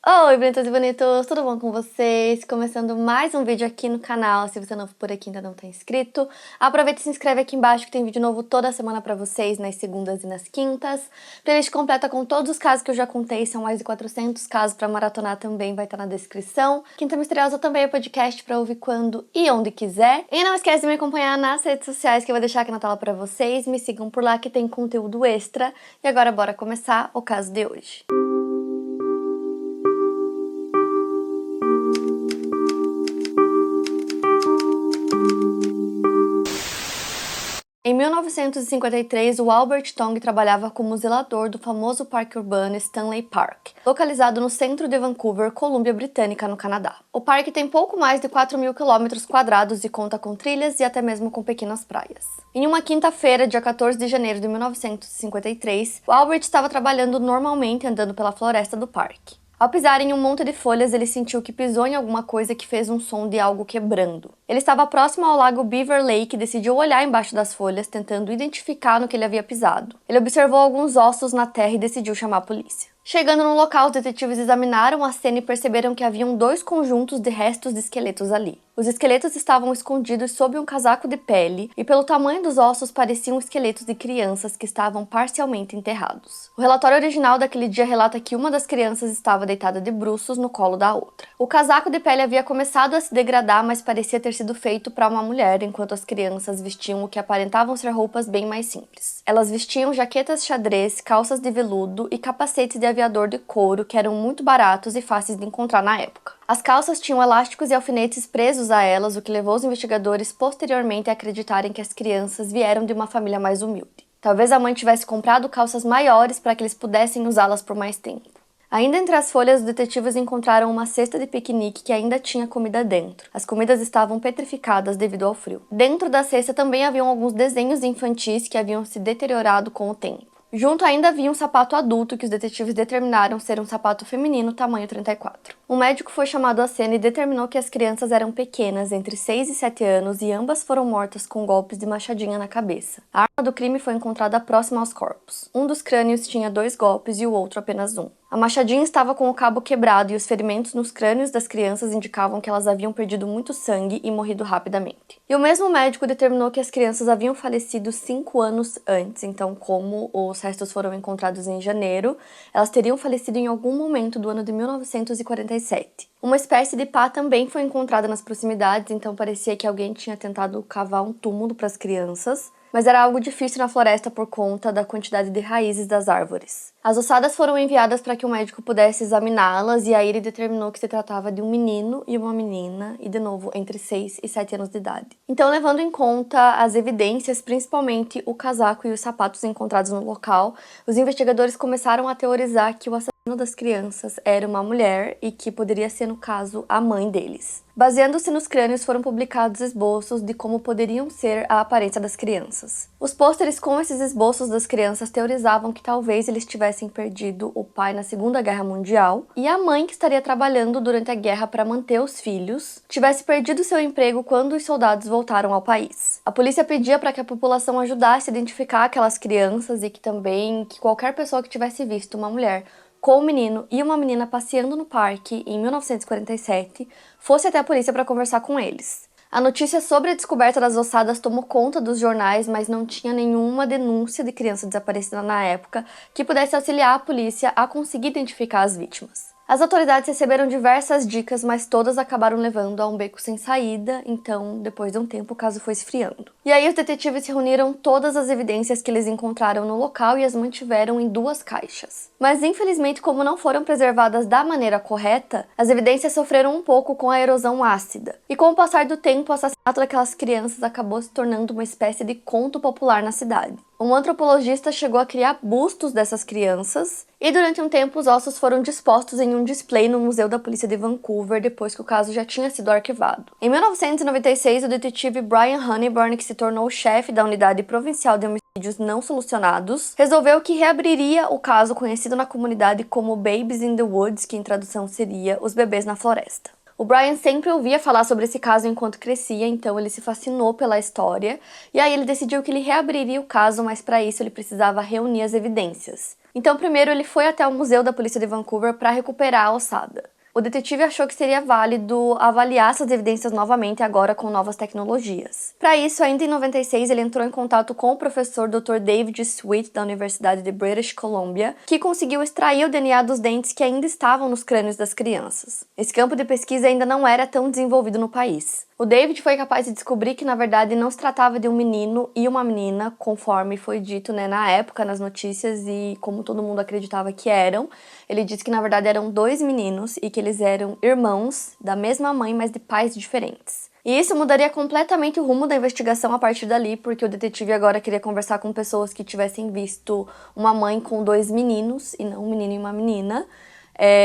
Oi, bonitas e bonitos, tudo bom com vocês? Começando mais um vídeo aqui no canal. Se você não for por aqui e ainda não tá inscrito, aproveita e se inscreve aqui embaixo que tem vídeo novo toda semana pra vocês, nas segundas e nas quintas. Playlist completa com todos os casos que eu já contei, são mais de 400 casos pra maratonar também, vai estar na descrição. Quinta Misteriosa também é podcast pra ouvir quando e onde quiser. E não esquece de me acompanhar nas redes sociais que eu vou deixar aqui na tela pra vocês. Me sigam por lá que tem conteúdo extra. E agora bora começar o caso de hoje. Em 1953, o Albert Tong trabalhava como zelador do famoso parque urbano Stanley Park, localizado no centro de Vancouver, Colômbia Britânica, no Canadá. O parque tem pouco mais de 4.000 km² e conta com trilhas e até mesmo com pequenas praias. Em uma quinta-feira, dia 14 de janeiro de 1953, o Albert estava trabalhando normalmente andando pela floresta do parque. Ao pisar em um monte de folhas, ele sentiu que pisou em alguma coisa que fez um som de algo quebrando. Ele estava próximo ao lago Beaver Lake e decidiu olhar embaixo das folhas, tentando identificar no que ele havia pisado. Ele observou alguns ossos na terra e decidiu chamar a polícia. Chegando no local, os detetives examinaram a cena e perceberam que haviam dois conjuntos de restos de esqueletos ali. Os esqueletos estavam escondidos sob um casaco de pele e, pelo tamanho dos ossos, pareciam esqueletos de crianças que estavam parcialmente enterrados. O relatório original daquele dia relata que uma das crianças estava deitada de bruços no colo da outra. O casaco de pele havia começado a se degradar, mas parecia ter sido feito para uma mulher, enquanto as crianças vestiam o que aparentavam ser roupas bem mais simples. Elas vestiam jaquetas xadrez, calças de veludo e capacetes de aviador de couro que eram muito baratos e fáceis de encontrar na época. As calças tinham elásticos e alfinetes presos a elas, o que levou os investigadores posteriormente a acreditarem que as crianças vieram de uma família mais humilde. Talvez a mãe tivesse comprado calças maiores para que eles pudessem usá-las por mais tempo. Ainda entre as folhas, os detetives encontraram uma cesta de piquenique que ainda tinha comida dentro. As comidas estavam petrificadas devido ao frio. Dentro da cesta também haviam alguns desenhos infantis que haviam se deteriorado com o tempo. Junto ainda havia um sapato adulto que os detetives determinaram ser um sapato feminino tamanho 34. Um médico foi chamado à cena e determinou que as crianças eram pequenas, entre 6 e 7 anos, e ambas foram mortas com golpes de machadinha na cabeça. A arma do crime foi encontrada próxima aos corpos. Um dos crânios tinha 2 golpes e o outro apenas um. A machadinha estava com o cabo quebrado e os ferimentos nos crânios das crianças indicavam que elas haviam perdido muito sangue e morrido rapidamente. E o mesmo médico determinou que as crianças haviam falecido 5 anos antes, então como os restos foram encontrados em janeiro, elas teriam falecido em algum momento do ano de 1947. Uma espécie de pá também foi encontrada nas proximidades, então parecia que alguém tinha tentado cavar um túmulo para as crianças, mas era algo difícil na floresta por conta da quantidade de raízes das árvores. As ossadas foram enviadas para que o médico pudesse examiná-las e aí ele determinou que se tratava de um menino e uma menina, e de novo entre 6 e 7 anos de idade. Então, levando em conta as evidências, principalmente o casaco e os sapatos encontrados no local, os investigadores começaram a teorizar que o assassino das crianças era uma mulher e que poderia ser, no caso, a mãe deles. Baseando-se nos crânios, foram publicados esboços de como poderiam ser a aparência das crianças. Os pôsteres com esses esboços das crianças teorizavam que talvez eles tivessem perdido o pai na Segunda Guerra Mundial e a mãe, que estaria trabalhando durante a guerra para manter os filhos, tivesse perdido seu emprego quando os soldados voltaram ao país. A polícia pedia para que a população ajudasse a identificar aquelas crianças e que qualquer pessoa que tivesse visto uma mulher com um menino e uma menina passeando no parque em 1947, fosse até a polícia para conversar com eles. A notícia sobre a descoberta das ossadas tomou conta dos jornais, mas não tinha nenhuma denúncia de criança desaparecida na época que pudesse auxiliar a polícia a conseguir identificar as vítimas. As autoridades receberam diversas dicas, mas todas acabaram levando a um beco sem saída, então, depois de um tempo, o caso foi esfriando. E aí os detetives reuniram todas as evidências que eles encontraram no local e as mantiveram em 2 caixas. Mas, infelizmente, como não foram preservadas da maneira correta, as evidências sofreram um pouco com a erosão ácida. E com o passar do tempo, o assassinato daquelas crianças acabou se tornando uma espécie de conto popular na cidade. Um antropologista chegou a criar bustos dessas crianças e durante um tempo os ossos foram dispostos em um display no Museu da Polícia de Vancouver depois que o caso já tinha sido arquivado. Em 1996, o detetive Brian Honeyburn, que se tornou o chefe da Unidade Provincial de Homicídios Não Solucionados, resolveu que reabriria o caso conhecido na comunidade como Babies in the Woods, que em tradução seria Os Bebês na Floresta. O Brian sempre ouvia falar sobre esse caso enquanto crescia, então ele se fascinou pela história, e aí ele decidiu que ele reabriria o caso, mas para isso ele precisava reunir as evidências. Então, primeiro ele foi até o Museu da Polícia de Vancouver para recuperar a ossada. O detetive achou que seria válido avaliar essas evidências novamente agora com novas tecnologias. Para isso, ainda em 96, ele entrou em contato com o professor Dr. David Sweet da Universidade de British Columbia, que conseguiu extrair o DNA dos dentes que ainda estavam nos crânios das crianças. Esse campo de pesquisa ainda não era tão desenvolvido no país. O David foi capaz de descobrir que, na verdade, não se tratava de um menino e uma menina, conforme foi dito, na época, nas notícias, e como todo mundo acreditava que eram. Ele disse que, na verdade, eram 2 meninos e que eles eram irmãos da mesma mãe, mas de pais diferentes. E isso mudaria completamente o rumo da investigação a partir dali, porque o detetive agora queria conversar com pessoas que tivessem visto uma mãe com 2 meninos, e não um menino e uma menina,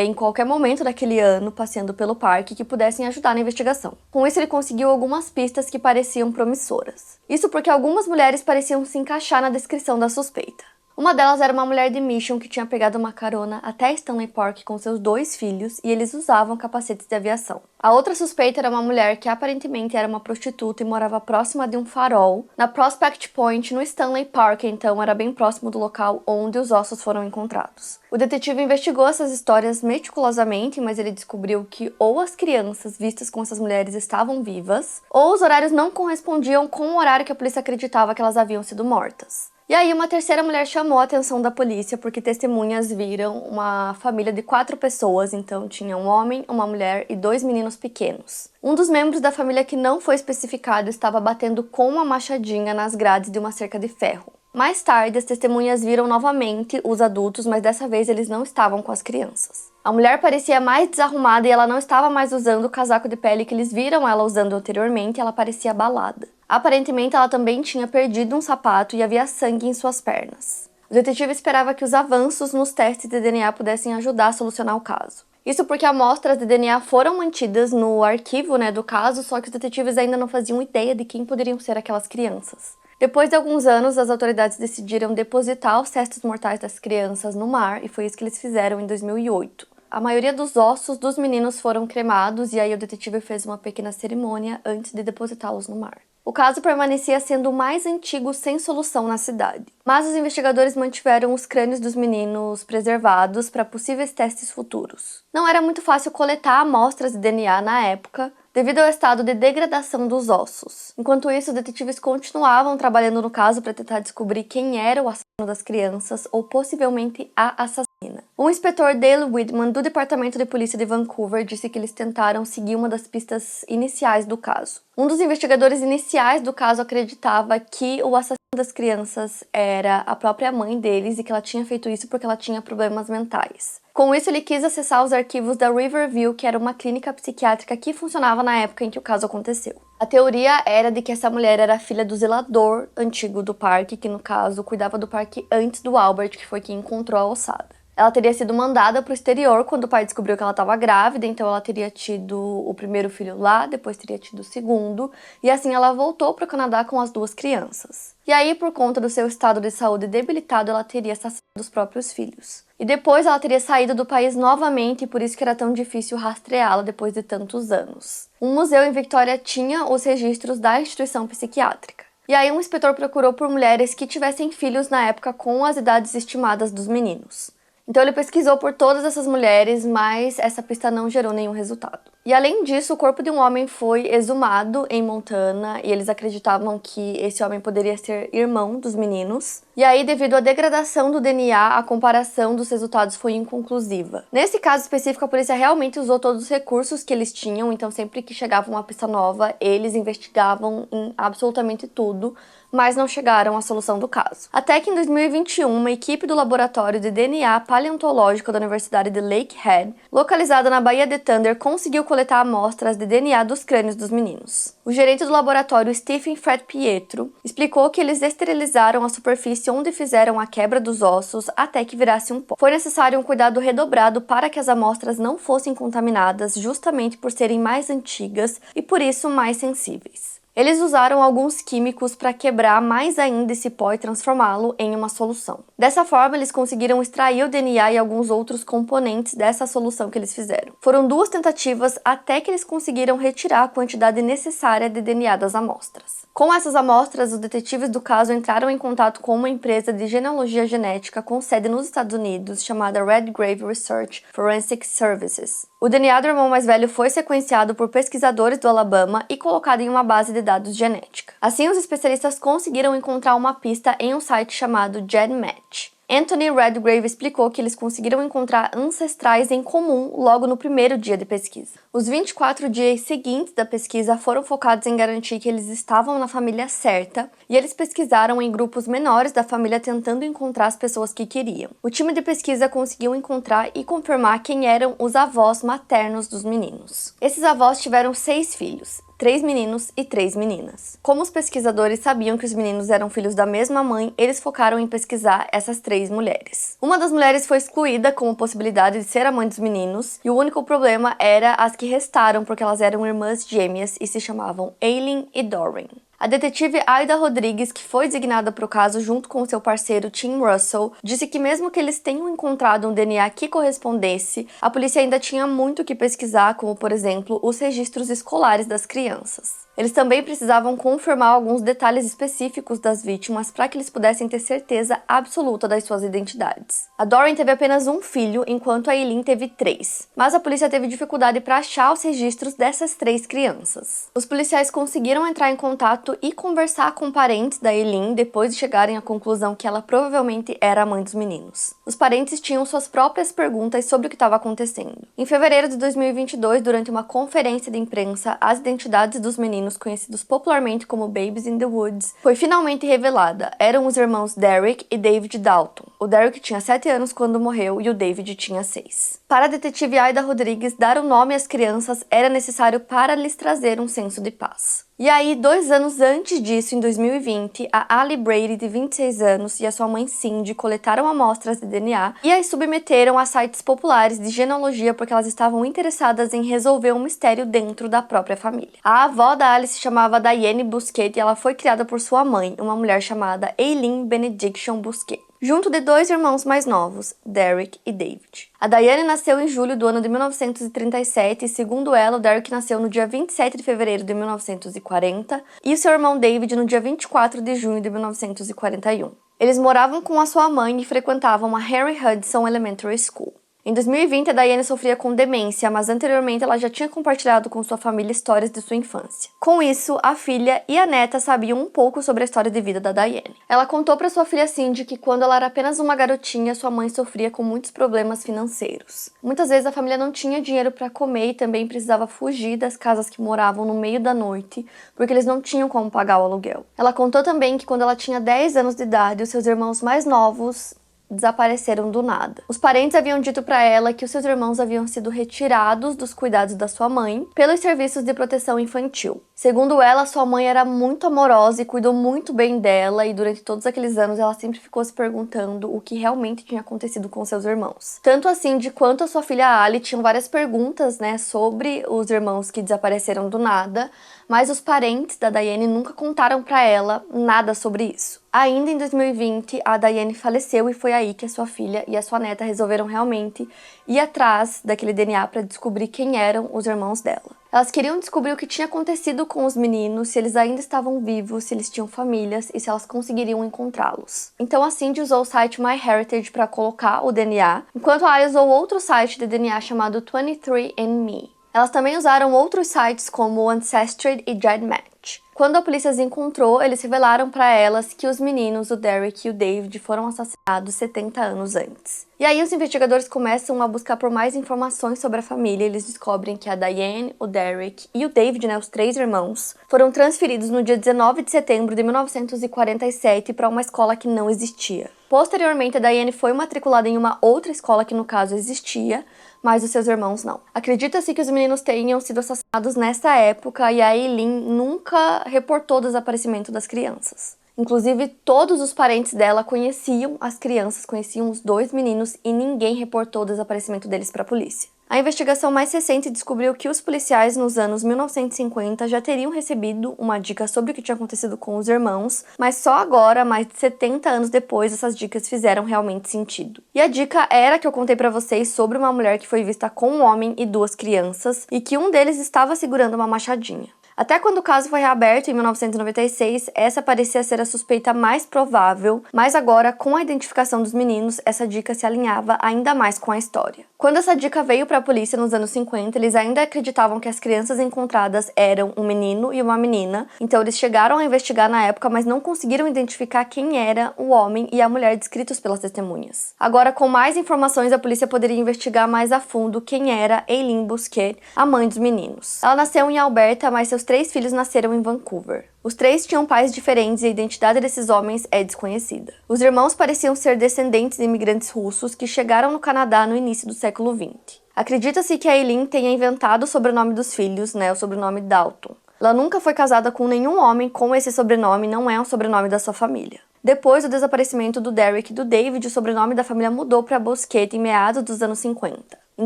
em qualquer momento daquele ano, passeando pelo parque, que pudessem ajudar na investigação. Com isso, ele conseguiu algumas pistas que pareciam promissoras. Isso porque algumas mulheres pareciam se encaixar na descrição da suspeita. Uma delas era uma mulher de Mission que tinha pegado uma carona até Stanley Park com seus 2 filhos e eles usavam capacetes de aviação. A outra suspeita era uma mulher que aparentemente era uma prostituta e morava próxima de um farol, na Prospect Point, no Stanley Park, então era bem próximo do local onde os ossos foram encontrados. O detetive investigou essas histórias meticulosamente, mas ele descobriu que ou as crianças vistas com essas mulheres estavam vivas, ou os horários não correspondiam com o horário que a polícia acreditava que elas haviam sido mortas. E aí uma terceira mulher chamou a atenção da polícia porque testemunhas viram uma família de 4 pessoas, então tinha um homem, uma mulher e 2 meninos pequenos. Um dos membros da família que não foi especificado estava batendo com uma machadinha nas grades de uma cerca de ferro. Mais tarde, as testemunhas viram novamente os adultos, mas dessa vez eles não estavam com as crianças. A mulher parecia mais desarrumada e ela não estava mais usando o casaco de pele que eles viram ela usando anteriormente, ela parecia abalada. Aparentemente, ela também tinha perdido um sapato e havia sangue em suas pernas. O detetive esperava que os avanços nos testes de DNA pudessem ajudar a solucionar o caso. Isso porque amostras de DNA foram mantidas no arquivo do caso, só que os detetives ainda não faziam ideia de quem poderiam ser aquelas crianças. Depois de alguns anos, as autoridades decidiram depositar os restos mortais das crianças no mar, e foi isso que eles fizeram em 2008. A maioria dos ossos dos meninos foram cremados, e aí o detetive fez uma pequena cerimônia antes de depositá-los no mar. O caso permanecia sendo o mais antigo sem solução na cidade. Mas os investigadores mantiveram os crânios dos meninos preservados para possíveis testes futuros. Não era muito fácil coletar amostras de DNA na época, devido ao estado de degradação dos ossos. Enquanto isso, os detetives continuavam trabalhando no caso para tentar descobrir quem era o assassino das crianças ou possivelmente a assassina. O inspetor Dale Whitman, do Departamento de Polícia de Vancouver, disse que eles tentaram seguir uma das pistas iniciais do caso. Um dos investigadores iniciais do caso acreditava que o assassino das crianças era a própria mãe deles e que ela tinha feito isso porque ela tinha problemas mentais. Com isso, ele quis acessar os arquivos da Riverview, que era uma clínica psiquiátrica que funcionava na época em que o caso aconteceu. A teoria era de que essa mulher era filha do zelador antigo do parque, que no caso cuidava do parque antes do Albert, que foi quem encontrou a ossada. Ela teria sido mandada para o exterior quando o pai descobriu que ela estava grávida, então ela teria tido o primeiro filho lá, depois teria tido o segundo, e assim ela voltou para o Canadá com as 2 crianças. E aí, por conta do seu estado de saúde debilitado, ela teria assassinado os próprios filhos. E depois ela teria saído do país novamente, e por isso que era tão difícil rastreá-la depois de tantos anos. Um museu em Victoria tinha os registros da instituição psiquiátrica. E aí um inspetor procurou por mulheres que tivessem filhos na época com as idades estimadas dos meninos. Então ele pesquisou por todas essas mulheres, mas essa pista não gerou nenhum resultado. E além disso, o corpo de um homem foi exumado em Montana e eles acreditavam que esse homem poderia ser irmão dos meninos. E aí, devido à degradação do DNA, a comparação dos resultados foi inconclusiva. Nesse caso específico, a polícia realmente usou todos os recursos que eles tinham, então sempre que chegava uma pista nova, eles investigavam em absolutamente tudo, mas não chegaram à solução do caso. Até que em 2021, uma equipe do laboratório de DNA paleontológico da Universidade de Lakehead, localizada na Baía de Thunder, conseguiu coletar amostras de DNA dos crânios dos meninos. O gerente do laboratório, Stephen Fred Pietro, explicou que eles esterilizaram a superfície onde fizeram a quebra dos ossos até que virasse um pó. Foi necessário um cuidado redobrado para que as amostras não fossem contaminadas, justamente por serem mais antigas e por isso mais sensíveis. Eles usaram alguns químicos para quebrar mais ainda esse pó e transformá-lo em uma solução. Dessa forma, eles conseguiram extrair o DNA e alguns outros componentes dessa solução que eles fizeram. Foram 2 tentativas até que eles conseguiram retirar a quantidade necessária de DNA das amostras. Com essas amostras, os detetives do caso entraram em contato com uma empresa de genealogia genética com sede nos Estados Unidos chamada Redgrave Research Forensic Services. O DNA do irmão mais velho foi sequenciado por pesquisadores do Alabama e colocado em uma base de dados genética. Assim, os especialistas conseguiram encontrar uma pista em um site chamado GenMatch. Anthony Redgrave explicou que eles conseguiram encontrar ancestrais em comum logo no primeiro dia de pesquisa. Os 24 dias seguintes da pesquisa foram focados em garantir que eles estavam na família certa, e eles pesquisaram em grupos menores da família tentando encontrar as pessoas que queriam. O time de pesquisa conseguiu encontrar e confirmar quem eram os avós maternos dos meninos. Esses avós tiveram 6 filhos. 3 meninos e 3 meninas. Como os pesquisadores sabiam que os meninos eram filhos da mesma mãe, eles focaram em pesquisar essas 3 mulheres. Uma das mulheres foi excluída como possibilidade de ser a mãe dos meninos, e o único problema era as que restaram porque elas eram irmãs gêmeas e se chamavam Aileen e Doreen. A detetive Aida Rodrigues, que foi designada para o caso junto com seu parceiro Tim Russell, disse que mesmo que eles tenham encontrado um DNA que correspondesse, a polícia ainda tinha muito que pesquisar, como por exemplo, os registros escolares das crianças. Eles também precisavam confirmar alguns detalhes específicos das vítimas para que eles pudessem ter certeza absoluta das suas identidades. A Doreen teve apenas um filho, enquanto a Aileen teve 3, mas a polícia teve dificuldade para achar os registros dessas 3 crianças. Os policiais conseguiram entrar em contato e conversar com parentes da Aileen depois de chegarem à conclusão que ela provavelmente era a mãe dos meninos. Os parentes tinham suas próprias perguntas sobre o que estava acontecendo. Em fevereiro de 2022, durante uma conferência de imprensa, as identidades dos meninos, conhecidos popularmente como Babies in the Woods, foi finalmente revelada. Eram os irmãos Derek e David Dalton. O Derek tinha 7 anos quando morreu e o David tinha 6. Para a detetive Aida Rodrigues, dar um nome às crianças era necessário para lhes trazer um senso de paz. E aí, 2 anos antes disso, em 2020, a Ali Brady, de 26 anos, e a sua mãe Cindy coletaram amostras de DNA e as submeteram a sites populares de genealogia porque elas estavam interessadas em resolver um mistério dentro da própria família. A avó da Ali se chamava Diane Busquet e ela foi criada por sua mãe, uma mulher chamada Aileen Benediction Busquet, junto de 2 irmãos mais novos, Derek e David. A Diane nasceu em julho do ano de 1937 e, segundo ela, o Derek nasceu no dia 27 de fevereiro de 1940 e seu irmão David no dia 24 de junho de 1941. Eles moravam com a sua mãe e frequentavam a Henry Hudson Elementary School. Em 2020, a Diane sofria com demência, mas anteriormente ela já tinha compartilhado com sua família histórias de sua infância. Com isso, a filha e a neta sabiam um pouco sobre a história de vida da Diane. Ela contou para sua filha Cindy que quando ela era apenas uma garotinha, sua mãe sofria com muitos problemas financeiros. Muitas vezes a família não tinha dinheiro para comer e também precisava fugir das casas que moravam no meio da noite, porque eles não tinham como pagar o aluguel. Ela contou também que quando ela tinha 10 anos de idade, os seus irmãos mais novos desapareceram do nada. Os parentes haviam dito para ela que os seus irmãos haviam sido retirados dos cuidados da sua mãe pelos serviços de proteção infantil. Segundo ela, sua mãe era muito amorosa e cuidou muito bem dela, e durante todos aqueles anos ela sempre ficou se perguntando o que realmente tinha acontecido com seus irmãos. Tanto a Cindy quanto a sua filha Ali tinham várias perguntas, sobre os irmãos que desapareceram do nada, mas os parentes da Diane nunca contaram para ela nada sobre isso. Ainda em 2020, a Diane faleceu e foi aí que a sua filha e a sua neta resolveram realmente ir atrás daquele DNA para descobrir quem eram os irmãos dela. Elas queriam descobrir o que tinha acontecido com os meninos, se eles ainda estavam vivos, se eles tinham famílias e se elas conseguiriam encontrá-los. Então a Cindy usou o site MyHeritage para colocar o DNA, enquanto a Ali usou outro site de DNA chamado 23andMe. Elas também usaram outros sites como Ancestry e GenMatch. Quando a polícia as encontrou, eles revelaram para elas que os meninos, o Derek e o David, foram assassinados 70 anos antes. E aí os investigadores começam a buscar por mais informações sobre a família. Eles descobrem que a Diane, o Derek e o David, os 3 irmãos, foram transferidos no dia 19 de setembro de 1947 para uma escola que não existia. Posteriormente, a Diane foi matriculada em uma outra escola que no caso existia, mas os seus irmãos não. Acredita-se que os meninos tenham sido assassinados nessa época e a Aileen nunca reportou o desaparecimento das crianças. Inclusive, todos os parentes dela conheciam as crianças, conheciam os 2 meninos e ninguém reportou o desaparecimento deles para a polícia. A investigação mais recente descobriu que os policiais nos anos 1950 já teriam recebido uma dica sobre o que tinha acontecido com os irmãos, mas só agora, mais de 70 anos depois, essas dicas fizeram realmente sentido. E a dica era que eu contei pra vocês sobre uma mulher que foi vista com um homem e duas crianças e que um deles estava segurando uma machadinha. Até quando o caso foi reaberto em 1996, essa parecia ser a suspeita mais provável, mas agora, com a identificação dos meninos, essa dica se alinhava ainda mais com a história. Quando essa dica veio para a polícia nos anos 50, eles ainda acreditavam que as crianças encontradas eram um menino e uma menina, então eles chegaram a investigar na época, mas não conseguiram identificar quem era o homem e a mulher descritos pelas testemunhas. Agora, com mais informações, a polícia poderia investigar mais a fundo quem era Aileen Busquet, a mãe dos meninos. Ela nasceu em Alberta, mas seus 3 filhos nasceram em Vancouver. Os 3 tinham pais diferentes e a identidade desses homens é desconhecida. Os irmãos pareciam ser descendentes de imigrantes russos que chegaram no Canadá no início do século XX. Acredita-se que a Aileen tenha inventado o sobrenome dos filhos, o sobrenome Dalton. Ela nunca foi casada com nenhum homem com esse sobrenome, não é um sobrenome da sua família. Depois do desaparecimento do Derek e do David, o sobrenome da família mudou para Busquet em meados dos anos 50. Em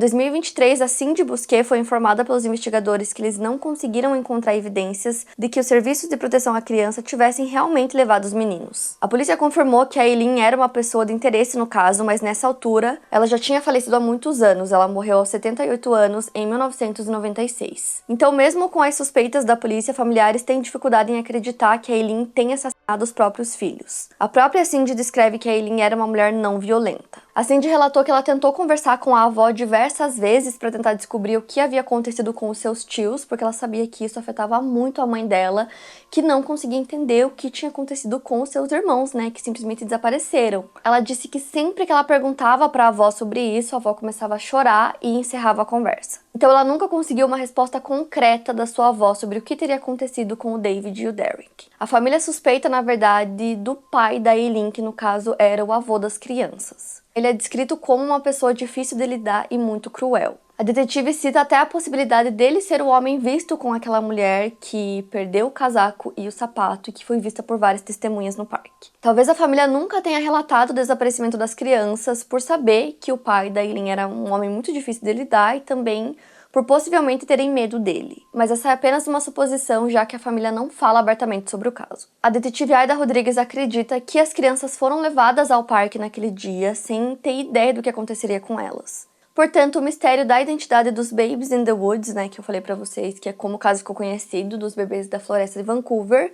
2023, a Cindy Busquet foi informada pelos investigadores que eles não conseguiram encontrar evidências de que os serviços de proteção à criança tivessem realmente levado os meninos. A polícia confirmou que a Aileen era uma pessoa de interesse no caso, mas nessa altura, ela já tinha falecido há muitos anos. Ela morreu aos 78 anos, em 1996. Então, mesmo com as suspeitas da polícia, familiares têm dificuldade em acreditar que a Aileen tenha assassinado os próprios filhos. A própria Cindy descreve que a Aileen era uma mulher não violenta. A Cindy relatou que ela tentou conversar com a avó diversas vezes para tentar descobrir o que havia acontecido com os seus tios, porque ela sabia que isso afetava muito a mãe dela, que não conseguia entender o que tinha acontecido com os seus irmãos, que simplesmente desapareceram. Ela disse que sempre que ela perguntava para a avó sobre isso, a avó começava a chorar e encerrava a conversa. Então ela nunca conseguiu uma resposta concreta da sua avó sobre o que teria acontecido com o David e o Derek. A família suspeita, na verdade, do pai da Aileen, que no caso era o avô das crianças. Ele é descrito como uma pessoa difícil de lidar e muito cruel. A detetive cita até a possibilidade dele ser o homem visto com aquela mulher que perdeu o casaco e o sapato e que foi vista por várias testemunhas no parque. Talvez a família nunca tenha relatado o desaparecimento das crianças por saber que o pai da Aileen era um homem muito difícil de lidar e também por possivelmente terem medo dele. Mas essa é apenas uma suposição, já que a família não fala abertamente sobre o caso. A detetive Aida Rodrigues acredita que as crianças foram levadas ao parque naquele dia sem ter ideia do que aconteceria com elas. Portanto, o mistério da identidade dos Babies in the Woods, que eu falei pra vocês, que é como o caso ficou conhecido, dos bebês da floresta de Vancouver,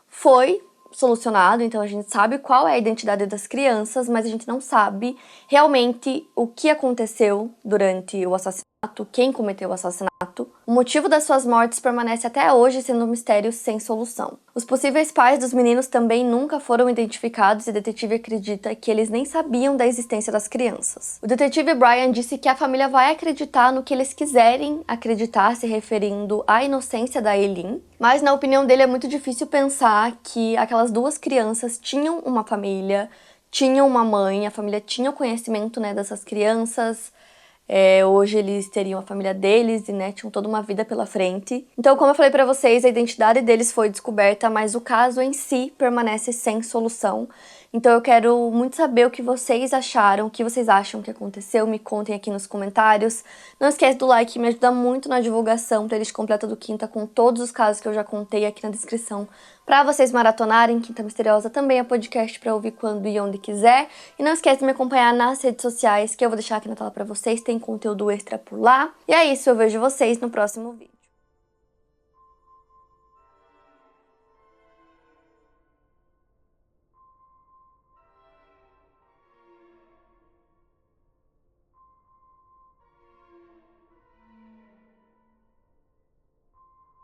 foi solucionado. Então a gente sabe qual é a identidade das crianças, mas a gente não sabe realmente o que aconteceu durante o assassinato, quem cometeu o assassinato. O motivo das suas mortes permanece até hoje sendo um mistério sem solução. Os possíveis pais dos meninos também nunca foram identificados e a detetive acredita que eles nem sabiam da existência das crianças. O detetive Brian disse que a família vai acreditar no que eles quiserem acreditar, se referindo à inocência da Aileen, mas na opinião dele é muito difícil pensar que aquelas 2 crianças tinham uma família, tinham uma mãe, a família tinha o conhecimento dessas crianças. Hoje eles teriam a família deles e tinham toda uma vida pela frente. Então, como eu falei pra vocês, a identidade deles foi descoberta, mas o caso em si permanece sem solução. Então eu quero muito saber o que vocês acharam, o que vocês acham que aconteceu, me contem aqui nos comentários. Não esquece do like, que me ajuda muito na divulgação, playlist completa do Quinta com todos os casos que eu já contei aqui na descrição pra vocês maratonarem. Quinta Misteriosa também é podcast pra ouvir quando e onde quiser. E não esquece de me acompanhar nas redes sociais, que eu vou deixar aqui na tela pra vocês, tem conteúdo extra por lá. E é isso, eu vejo vocês no próximo vídeo.